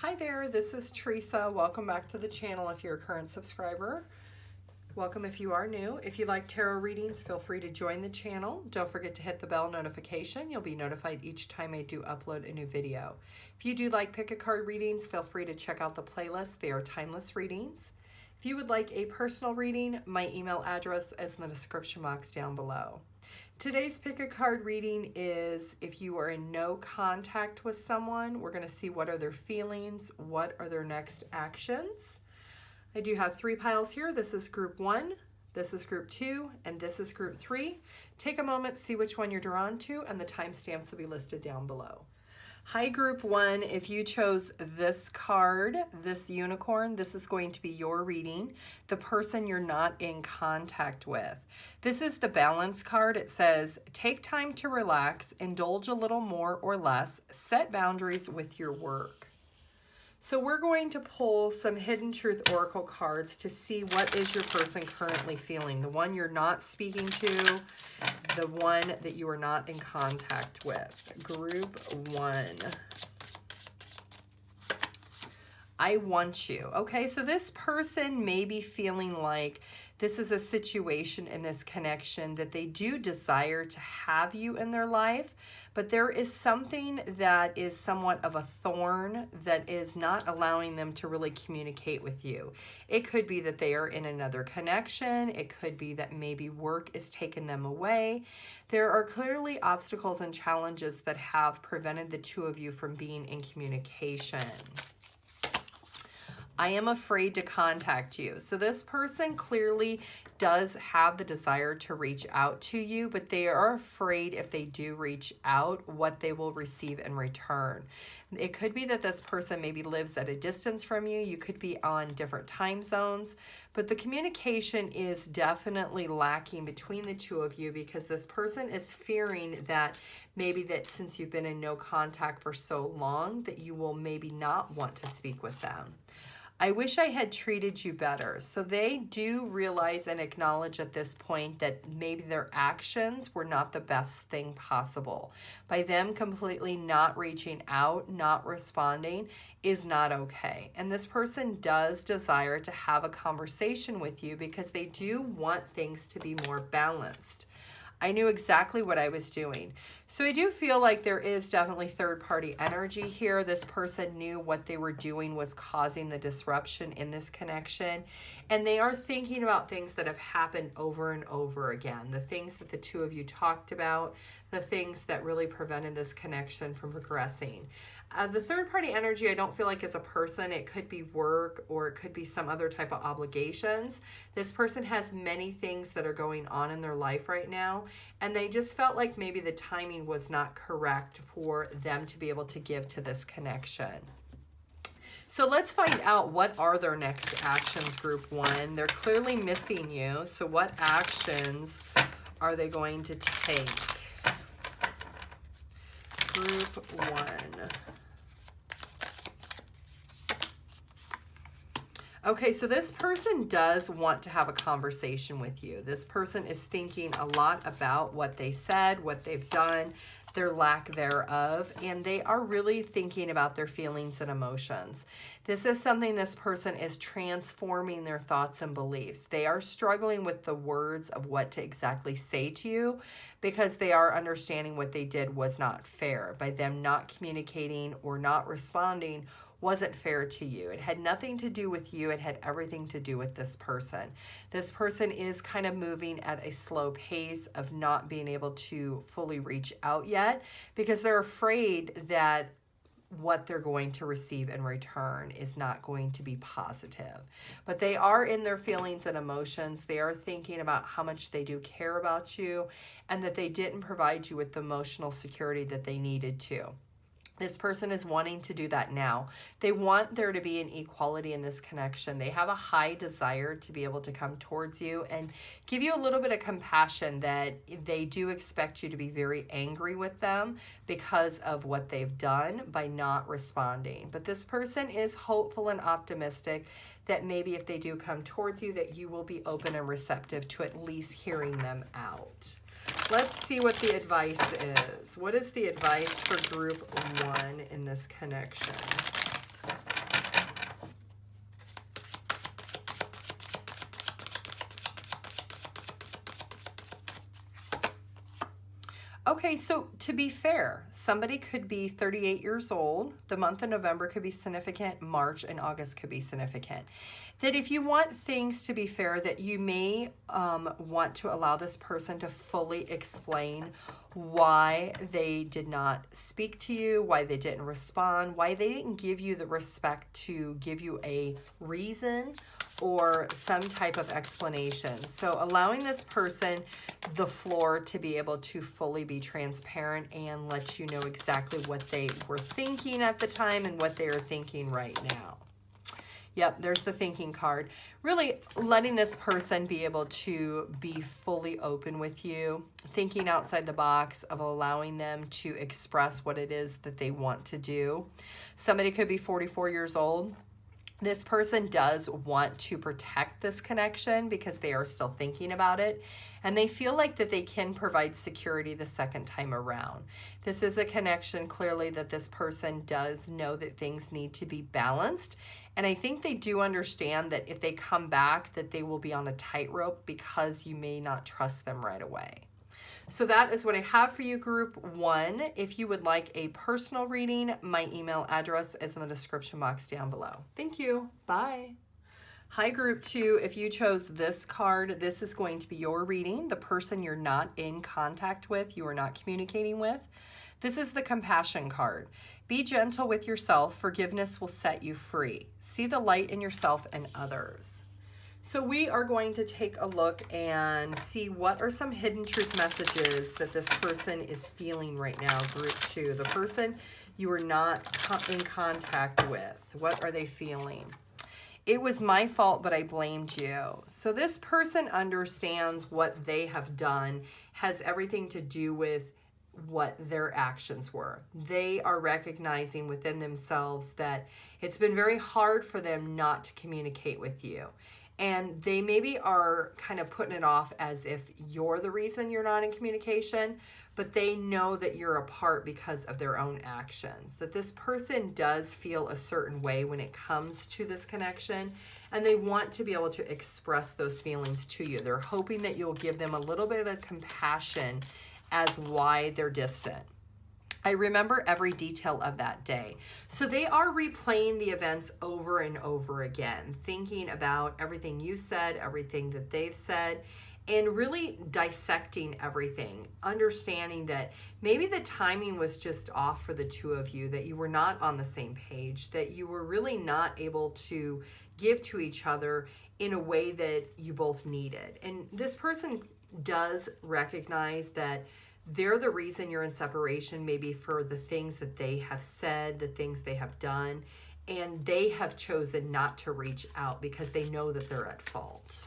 Hi there, this is Teresa. Welcome back to the channel if you're a current subscriber. Welcome if you are new. If you like tarot readings, feel free to join the channel. Don't forget to hit the bell notification. You'll be notified each time I do upload a new video. If you do like pick a card readings, feel free to check out the playlist. They are timeless readings. If you would like a personal reading, my email address is in the description box down below. Today's pick a card reading is if you are in no contact with someone. We're going to see what are their feelings, what are their next actions. I do have 3 piles here. This is group 1, this is group 2, and this is group 3. Take a moment, see which one you're drawn to, and the timestamps will be listed down below. Hi group 1, if you chose this card, this unicorn, this is going to be your reading, the person you're not in contact with. This is the balance card. It says, take time to relax, indulge a little more or less, set boundaries with your work. So we're going to pull some Hidden Truth Oracle cards to see what is your person currently feeling. The one you're not speaking to, the one that you are not in contact with. Group 1. I want you. Okay, so this person may be feeling like this is a situation in this connection that they do desire to have you in their life, but there is something that is somewhat of a thorn that is not allowing them to really communicate with you. It could be that they are in another connection. It could be that maybe work is taking them away. There are clearly obstacles and challenges that have prevented the two of you from being in communication. I am afraid to contact you. So this person clearly does have the desire to reach out to you, but they are afraid if they do reach out, what they will receive in return. It could be that this person maybe lives at a distance from you. You could be on different time zones, but the communication is definitely lacking between the two of you because this person is fearing that maybe that since you've been in no contact for so long that you will maybe not want to speak with them. I wish I had treated you better. So they do realize and acknowledge at this point that maybe their actions were not the best thing possible. By them completely not reaching out, not responding is not okay. And this person does desire to have a conversation with you because they do want things to be more balanced. I knew exactly what I was doing. So I do feel like there is definitely third-party energy here. This person knew what they were doing was causing the disruption in this connection. And they are thinking about things that have happened over and over again. The things that the two of you talked about, the things that really prevented this connection from progressing. The third-party energy, I don't feel like is a person. It could be work or it could be some other type of obligations. This person has many things that are going on in their life right now, and they just felt like maybe the timing was not correct for them to be able to give to this connection. So let's find out what are their next actions, group 1. They're clearly missing you, so what actions are they going to take? Group 1. Okay, so this person does want to have a conversation with you. This person is thinking a lot about what they said, what they've done, their lack thereof, and they are really thinking about their feelings and emotions. This is something this person is transforming their thoughts and beliefs. They are struggling with the words of what to exactly say to you because they are understanding what they did was not fair. By them not communicating or not responding wasn't fair to you. It had nothing to do with you. It had everything to do with this person. This person is kind of moving at a slow pace of not being able to fully reach out yet because they're afraid that what they're going to receive in return is not going to be positive. But they are in their feelings and emotions. They are thinking about how much they do care about you and that they didn't provide you with the emotional security that they needed to. This person is wanting to do that now. They want there to be an equality in this connection. They have a high desire to be able to come towards you and give you a little bit of compassion that they do expect you to be very angry with them because of what they've done by not responding. But this person is hopeful and optimistic that maybe if they do come towards you, that you will be open and receptive to at least hearing them out. Let's see what the advice is. What is the advice for group 1 in this connection? Okay, so to be fair, somebody could be 38 years old. The month of November could be significant. March and August could be significant. That if you want things to be fair, that you may want to allow this person to fully explain why they did not speak to you, why they didn't respond, why they didn't give you the respect to give you a reason or some type of explanation. So allowing this person the floor to be able to fully be transparent and let you know exactly what they were thinking at the time and what they are thinking right now. Yep, there's the thinking card. Really letting this person be able to be fully open with you, thinking outside the box of allowing them to express what it is that they want to do. Somebody could be 44 years old. This person does want to protect this connection because they are still thinking about it, and they feel like that they can provide security the second time around. This is a connection clearly that this person does know that things need to be balanced, and I think they do understand that if they come back that they will be on a tightrope because you may not trust them right away. So that is what I have for you, Group 1. If you would like a personal reading, my email address is in the description box down below. Thank you. Bye. Hi, Group 2. If you chose this card, this is going to be your reading. The person you're not in contact with, you are not communicating with. This is the compassion card. Be gentle with yourself. Forgiveness will set you free. See the light in yourself and others. So we are going to take a look and see what are some hidden truth messages that this person is feeling right now, Group 2. The person you are not in contact with. What are they feeling? It was my fault, but I blamed you. So this person understands what they have done has everything to do with what their actions were. They are recognizing within themselves that it's been very hard for them not to communicate with you. And they maybe are kind of putting it off as if you're the reason you're not in communication, but they know that you're apart because of their own actions. That this person does feel a certain way when it comes to this connection, and they want to be able to express those feelings to you. They're hoping that you'll give them a little bit of compassion as why they're distant. I remember every detail of that day. So they are replaying the events over and over again, thinking about everything you said, everything that they've said, and really dissecting everything, understanding that maybe the timing was just off for the two of you, that you were not on the same page, that you were really not able to give to each other in a way that you both needed. And this person does recognize that they're the reason you're in separation, maybe for the things that they have said, the things they have done, and they have chosen not to reach out because they know that they're at fault.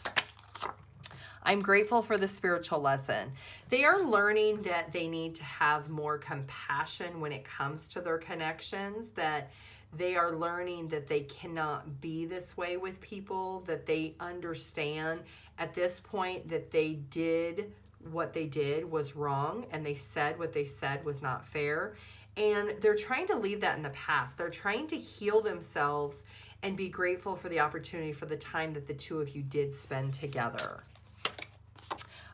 I'm grateful for the spiritual lesson. They are learning that they need to have more compassion when it comes to their connections, that they are learning that they cannot be this way with people, that they understand at this point that they did what they did was wrong, and they said what they said was not fair, and they're trying to leave that in the past. They're trying to heal themselves and be grateful for the opportunity for the time that the two of you did spend together.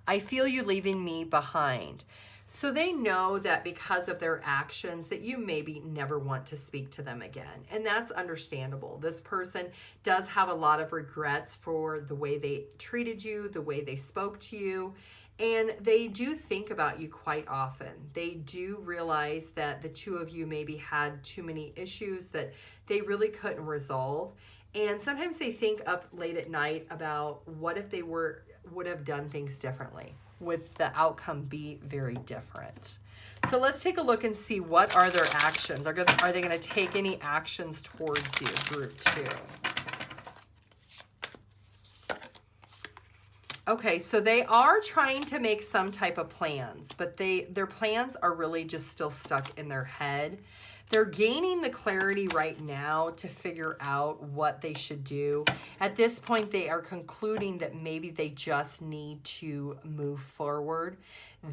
I feel you leaving me behind. So they know that because of their actions that you maybe never want to speak to them again. And that's understandable. This person does have a lot of regrets for the way they treated you, the way they spoke to you. And they do think about you quite often. They do realize that the two of you maybe had too many issues that they really couldn't resolve. And sometimes they think up late at night about what if they would have done things differently. Would the outcome be very different? So let's take a look and see what are their actions. Are they going to take any actions towards you, Group 2? Okay, so they are trying to make some type of plans, but their plans are really just still stuck in their head. They're gaining the clarity right now to figure out what they should do. At this point, they are concluding that maybe they just need to move forward.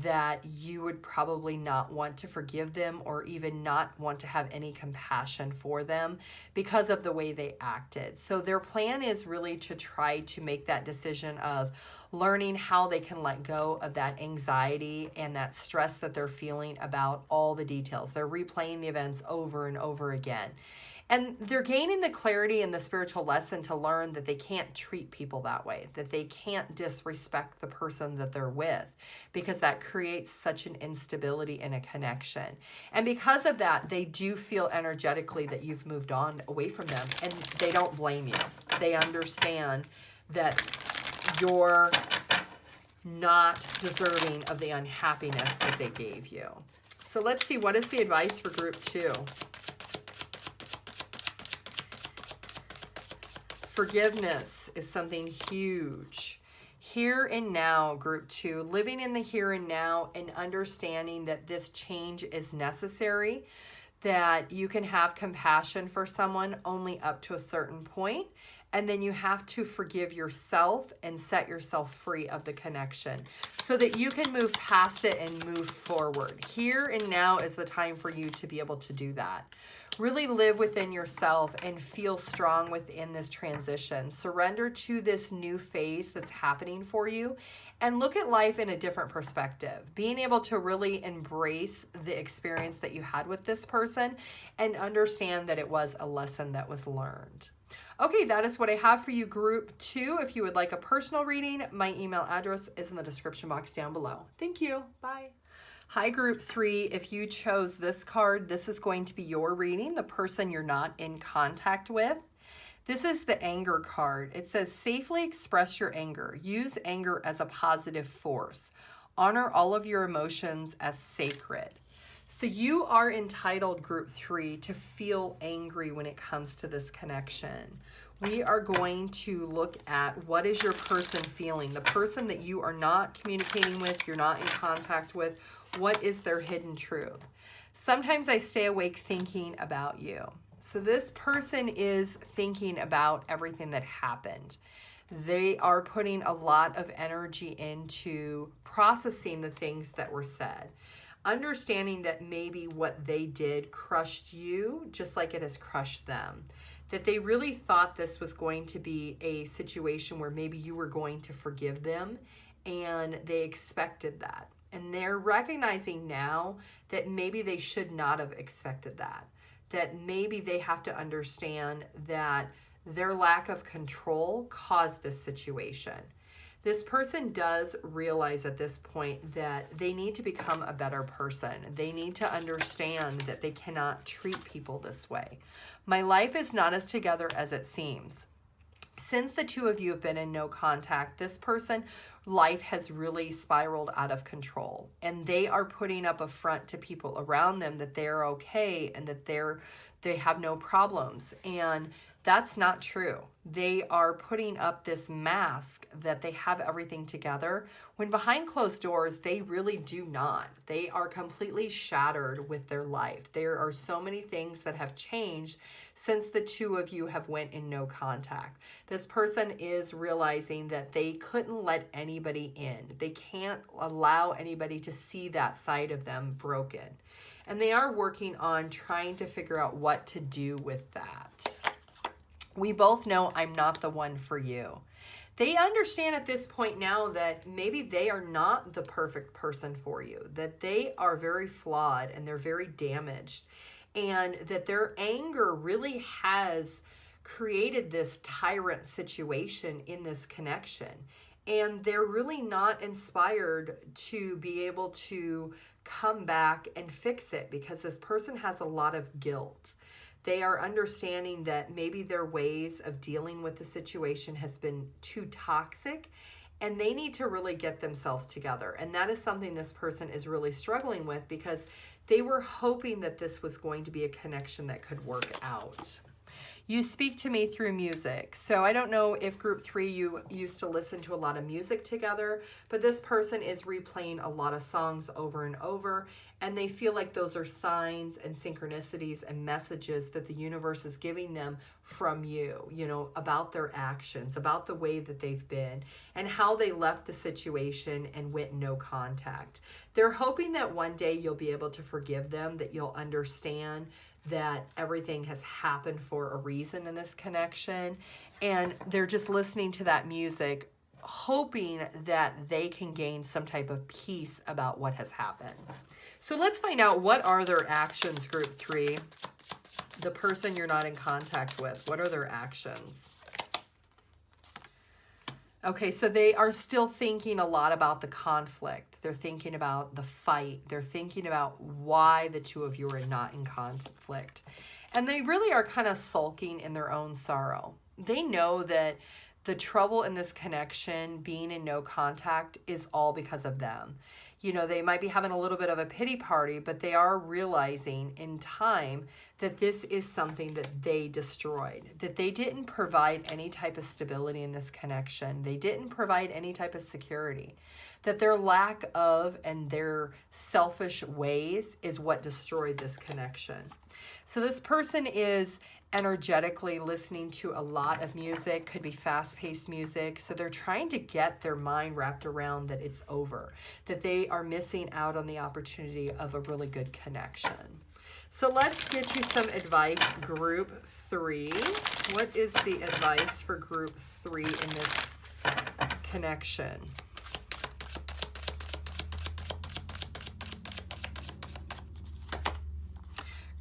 that you would probably not want to forgive them or even not want to have any compassion for them because of the way they acted. So their plan is really to try to make that decision of learning how they can let go of that anxiety and that stress that they're feeling about all the details. They're replaying the events over and over again. And they're gaining the clarity and the spiritual lesson to learn that they can't treat people that way, that they can't disrespect the person that they're with, because that creates such an instability in a connection. And because of that, they do feel energetically that you've moved on away from them, and they don't blame you. They understand that you're not deserving of the unhappiness that they gave you. So let's see, what is the advice for group 2? Forgiveness is something huge. Here and now, group 2, living in the here and now and understanding that this change is necessary, that you can have compassion for someone only up to a certain point, and then you have to forgive yourself and set yourself free of the connection so that you can move past it and move forward. Here and now is the time for you to be able to do that. Really live within yourself and feel strong within this transition. Surrender to this new phase that's happening for you and look at life in a different perspective. Being able to really embrace the experience that you had with this person and understand that it was a lesson that was learned. Okay, that is what I have for you, group 2. If you would like a personal reading, my email address is in the description box down below. Thank you. Bye. Hi, group 3. If you chose this card, this is going to be your reading, the person you're not in contact with. This is the anger card. It says, safely express your anger. Use anger as a positive force. Honor all of your emotions as sacred. So you are entitled, group 3, to feel angry when it comes to this connection. We are going to look at what is your person feeling, the person that you are not communicating with, you're not in contact with. What is their hidden truth? Sometimes I stay awake thinking about you. So this person is thinking about everything that happened. They are putting a lot of energy into processing the things that were said. Understanding that maybe what they did crushed you just like it has crushed them. That they really thought this was going to be a situation where maybe you were going to forgive them, and they expected that. And they're recognizing now that maybe they should not have expected that. That maybe they have to understand that their lack of control caused this situation. This person does realize at this point that they need to become a better person. They need to understand that they cannot treat people this way. My life is not as together as it seems. Since the two of you have been in no contact, this person, life has really spiraled out of control. And they are putting up a front to people around them that they're okay and that they have no problems. And that's not true. They are putting up this mask that they have everything together, when behind closed doors, they really do not. They are completely shattered with their life. There are so many things that have changed since the two of you have went in no contact. This person is realizing that they couldn't let anybody in. They can't allow anybody to see that side of them broken. And they are working on trying to figure out what to do with that. We both know I'm not the one for you. They understand at this point now that maybe they are not the perfect person for you, that they are very flawed and they're very damaged, and that their anger really has created this tyrant situation in this connection. And they're really not inspired to be able to come back and fix it, because this person has a lot of guilt. They are understanding that maybe their ways of dealing with the situation has been too toxic, and they need to really get themselves together. And that is something this person is really struggling with, because they were hoping that this was going to be a connection that could work out. You speak to me through music. So I don't know if group 3, you used to listen to a lot of music together, but this person is replaying a lot of songs over and over, and they feel like those are signs and synchronicities and messages that the universe is giving them from you, you know, about their actions, about the way that they've been, and how they left the situation and went no contact. They're hoping that one day you'll be able to forgive them, that you'll understand that everything has happened for a reason in this connection, and they're just listening to that music, hoping that they can gain some type of peace about what has happened. So let's find out, what are their actions, group 3? The person you're not in contact with, what are their actions? Okay, so they are still thinking a lot about the conflict. They're thinking about the fight. They're thinking about why the two of you are not in conflict. And they really are kind of sulking in their own sorrow. They know that the trouble in this connection, being in no contact, is all because of them. You know, they might be having a little bit of a pity party, but they are realizing in time that this is something that they destroyed, that they didn't provide any type of stability in this connection. They didn't provide any type of security, that their lack of and their selfish ways is what destroyed this connection. So this person is energetically listening to a lot of music, could be fast-paced music. So they're trying to get their mind wrapped around that it's over, that they are missing out on the opportunity of a really good connection. So let's get you some advice, group 3. What is the advice for group 3 in this connection?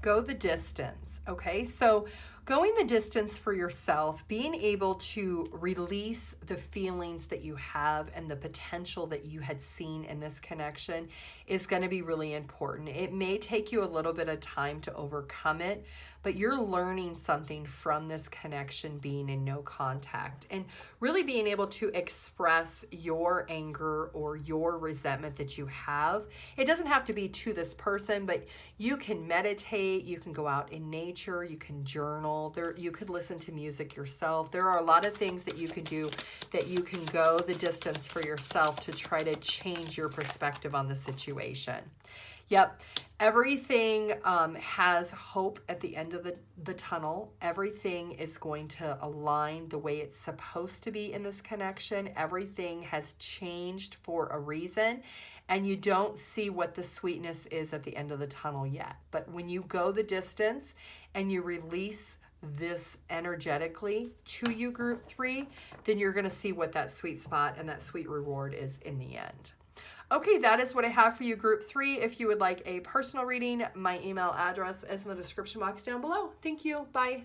Go the distance. Okay, so going the distance for yourself, being able to release the feelings that you have and the potential that you had seen in this connection is going to be really important. It may take you a little bit of time to overcome it, but you're learning something from this connection being in no contact, and really being able to express your anger or your resentment that you have. It doesn't have to be to this person, but you can meditate, you can go out in nature, you can journal, you could listen to music yourself. There are a lot of things that you can do, that you can go the distance for yourself to try to change your perspective on the situation. Yep, everything has hope at the end of the tunnel. Everything is going to align the way it's supposed to be in this connection. Everything has changed for a reason, and you don't see what the sweetness is at the end of the tunnel yet. But when you go the distance and you release this energetically to you, group 3, then you're going to see what that sweet spot and that sweet reward is in the end. Okay, that is what I have for you, group 3. If you would like a personal reading, my email address is in the description box down below. Thank you. Bye.